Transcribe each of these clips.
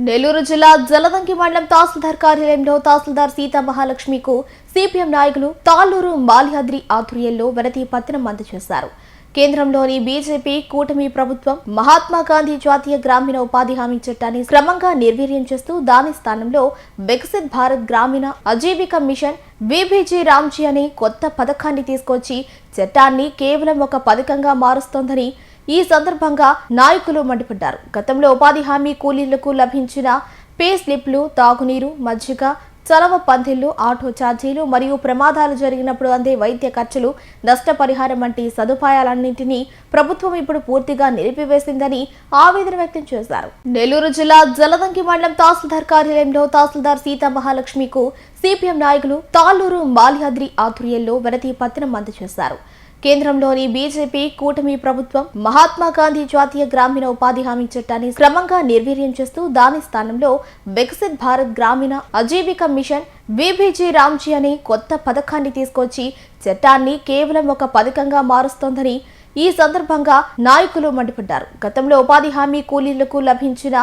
నెల్లూరు జిల్లా జలదంకి మండలం తహసీల్దార్ కార్యాలయంలో తహసీల్దార్ సీతా మహాలక్ష్మికు సిపిఎం నాయకులు తాళ్లూరు మాల్యాద్రి ఆధ్వర్యంలో వినతి పత్రం అందజేశారు. కేంద్రంలోని బీజేపీ కూటమి ప్రభుత్వం మహాత్మా గాంధీ జాతీయ గ్రామీణ ఉపాధి హామీ చట్టాన్ని క్రమంగా నిర్వీర్యం చేస్తూ దాని స్థానంలో వికసిత్ భారత్ గ్రామీణ ఆజీవిక మిషన్ విబీజీ రామ్జీ అనే కొత్త పథకాన్ని తీసుకొచ్చి చట్టాన్ని కేవలం ఒక పథకంగా మారుస్తోందని ఈ సందర్భంగా నాయకులు మండిపడ్డారు. గతంలో ఉపాధి హామీ కూలీలకు లభించిన పే స్లిప్లు, తాగునీరు, మజ్జిగ, చలవ పందిళ్లు, ఆటో ఛార్జీలు మరియు ప్రమాదాలు జరిగినప్పుడు అందే వైద్య ఖర్చులు, నష్టపరిహారం వంటి సదుపాయాలన్నింటినీ ప్రభుత్వం ఇప్పుడు పూర్తిగా నిలిపివేసిందని ఆవేదన వ్యక్తం చేశారు. నెల్లూరు జిల్లా జలదంకి మండలం తహసీల్దార్ కార్యాలయంలో తహసీల్దార్ సీతా మహాలక్ష్మికు సిపిఎం నాయకులు తాళ్లూరు మాల్యాద్రి ఆధ్వర్యంలో వినతి పత్రం అందజేశారు. కేంద్రంలోని బీజేపీ కూటమి ప్రభుత్వం మహాత్మా గాంధీ జాతీయ గ్రామీణ ఉపాధి హామీ చట్టాన్ని క్రమంగా నిర్వీర్యం చేస్తూ దాని స్థానంలో వికసిత్ భారత్ గ్రామీణ ఆజీవిక మిషన్ విబీజీ రామ్జీ అనే కొత్త పథకాన్ని తీసుకొచ్చి చట్టాన్ని కేవలం ఒక పథకంగా మారుస్తోందని ఈ సందర్భంగా నాయకులు మండిపడ్డారు. గతంలో ఉపాధి హామీ కూలీలకు లభించిన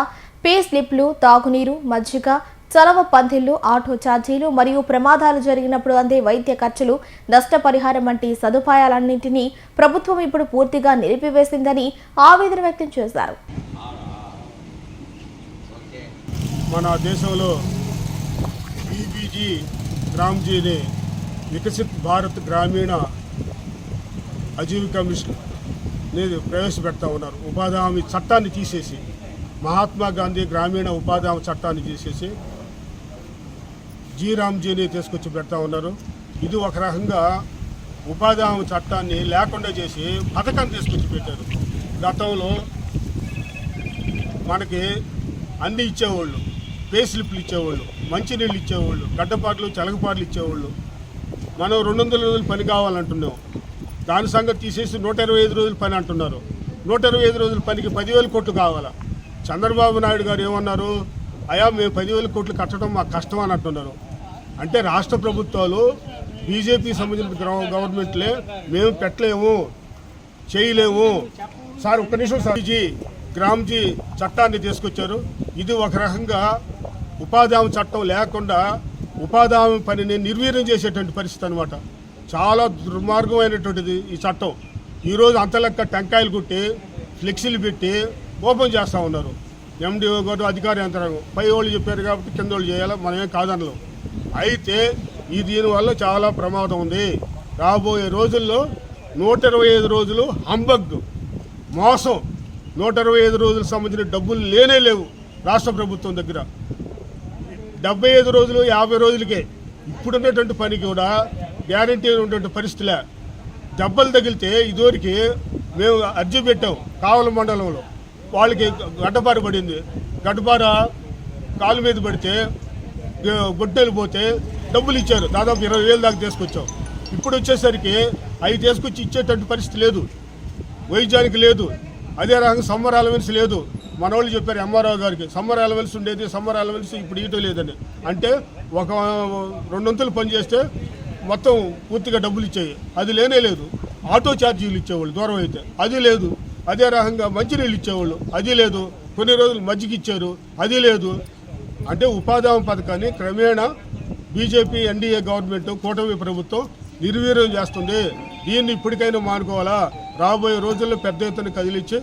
పే స్లిప్లు, తాగునీరు, మజ్జిగ, చలవ పందిళ్లు, ఆటో ఛార్జీలు మరియు ప్రమాదాలు జరిగినప్పుడు అందే వైద్య ఖర్చులు, నష్టపరిహారం వంటి సదుపాయాలన్నింటినీ ప్రభుత్వం ఇప్పుడు పూర్తిగా నిలిపివేసిందని ఆవేదన వ్యక్తం చేశారు. మన దేశంలో విబీజీ రామ్జీని వికసిత్ భారత్ గ్రామీణ ఆజీవిక మిషన్ అనేది ప్రవేశపెడతా ఉన్నారు. ఉపాధి హామీ చట్టాన్ని తీసేసి, మహాత్మా గాంధీ గ్రామీణ ఉపాధి హామీ చట్టాన్ని తీసేసి రామ్జీని తీసుకొచ్చి పెడతా ఉన్నారు. ఇది ఒక రకంగా ఉపాధి హామీ చట్టాన్ని లేకుండా చేసి పథకాన్ని తీసుకొచ్చి పెట్టారు. గతంలో మనకి అన్నీ ఇచ్చేవాళ్ళు, పే స్లిప్లు ఇచ్చేవాళ్ళు, మంచినీళ్ళు ఇచ్చేవాళ్ళు, గడ్డపాట్లు, చలగపాట్లు ఇచ్చేవాళ్ళు. మనం 200 రోజులు పని కావాలంటున్నాం. దాని సంగతి తీసేసి 125 రోజులు పని అంటున్నారు. 125 రోజుల పనికి 10,000 కోట్లు కావాలా. చంద్రబాబు నాయుడు గారు ఏమన్నారు? అయా మేము 10,000 కోట్లు కట్టడం మాకు కష్టం అని అంటున్నారు. అంటే రాష్ట్ర ప్రభుత్వాలు బీజేపీ సంబంధించిన గవర్నమెంట్లే మేము పెట్టలేము, చేయలేము. సార్ ఒక్క నిమిషం సార్. గ్రామ్జీ చట్టాన్ని తీసుకొచ్చారు. ఇది ఒక రకంగా ఉపాధి హామీ చట్టం లేకుండా ఉపాధి హామీ పనిని నిర్వీర్యం చేసేటువంటి పరిస్థితి అనమాట. చాలా దుర్మార్గమైనటువంటిది ఈ చట్టం. ఈరోజు అంతలెక్క టెంకాయలు కుట్టి ఫ్లెక్సీలు పెట్టి ఓపెన్ చేస్తూ ఉన్నారు. ఎండిఓ గారు, అధికార యంత్రాంగం, పై వాళ్ళు చెప్పారు కాబట్టి కింద వాళ్ళు చేయాలి, మనమేం కాదనలేం. అయితే ఈ దీనివల్ల చాలా ప్రమాదం ఉంది. రాబోయే రోజుల్లో 125 రోజులు హంబగ్, మోసం. 125 రోజులకు సంబంధించిన డబ్బులు లేవు రాష్ట్ర ప్రభుత్వం దగ్గర. 75 రోజులు, 50 రోజులకే ఇప్పుడున్నటువంటి పని కూడా గ్యారంటీ ఉన్నటువంటి పరిస్థితులే. దెబ్బలు తగిలితే ఇదివరకు మేము అర్జీ పెట్టాం కావల మండలంలో. వాళ్ళకి గడ్డపార పడింది. గడ్డపార కాలు మీద పడితే గొడ్డలు పోతే డబ్బులు ఇచ్చారు. దాదాపు 20,000 దాకా తీసుకొచ్చాం. ఇప్పుడు వచ్చేసరికి అవి తీసుకొచ్చి ఇచ్చేటట్టు పరిస్థితి లేదు, వైద్యానికి లేదు. అదే రకంగా సమ్మర్ అలవెన్స్ లేదు. మన వాళ్ళు చెప్పారు ఎంఆర్ఓ గారికి సమ్మర్ అలవెన్స్ ఉండేది, సమ్మర్ అలవెన్స్ ఇప్పుడు ఇవ్వటం లేదని. అంటే ఒక 2 వంతులు పని చేస్తే మొత్తం పూర్తిగా డబ్బులు ఇచ్చాయి, అది లేనే లేదు. ఆటో ఛార్జీలు ఇచ్చేవాళ్ళు దూరం అయితే, అది లేదు. అదే రకంగా మంచినీళ్ళు ఇచ్చేవాళ్ళు, అది లేదు. కొన్ని రోజులు మజ్జిగ ఇచ్చారు, అది లేదు. అంటే ఉపాధి హామీ పథకాన్ని క్రమేణా బీజేపీ ఎన్డీఏ గవర్నమెంట్, కూటమి ప్రభుత్వం నిర్వీర్యం చేస్తుంది. దీన్ని ఇప్పటికైనా మానుకోవాలా. రాబోయే రోజుల్లో పెద్ద ఎత్తున కదిలించి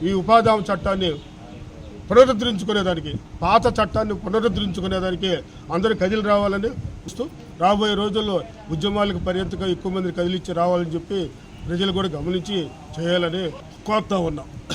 ఈ ఉపాధి హామీ చట్టాన్ని పునరుద్ధరించుకునేదానికి, పాత చట్టాన్ని పునరుద్ధరించుకునేదానికి అందరూ కదిలి రావాలని ఇస్తూ రాబోయే రోజుల్లో ఉద్యమాలకు పర్యంతగా ఎక్కువ మందిని కదిలించి రావాలని చెప్పి ప్రజలు కూడా గమనించి చేయాలని కోరుతూ ఉన్నాం.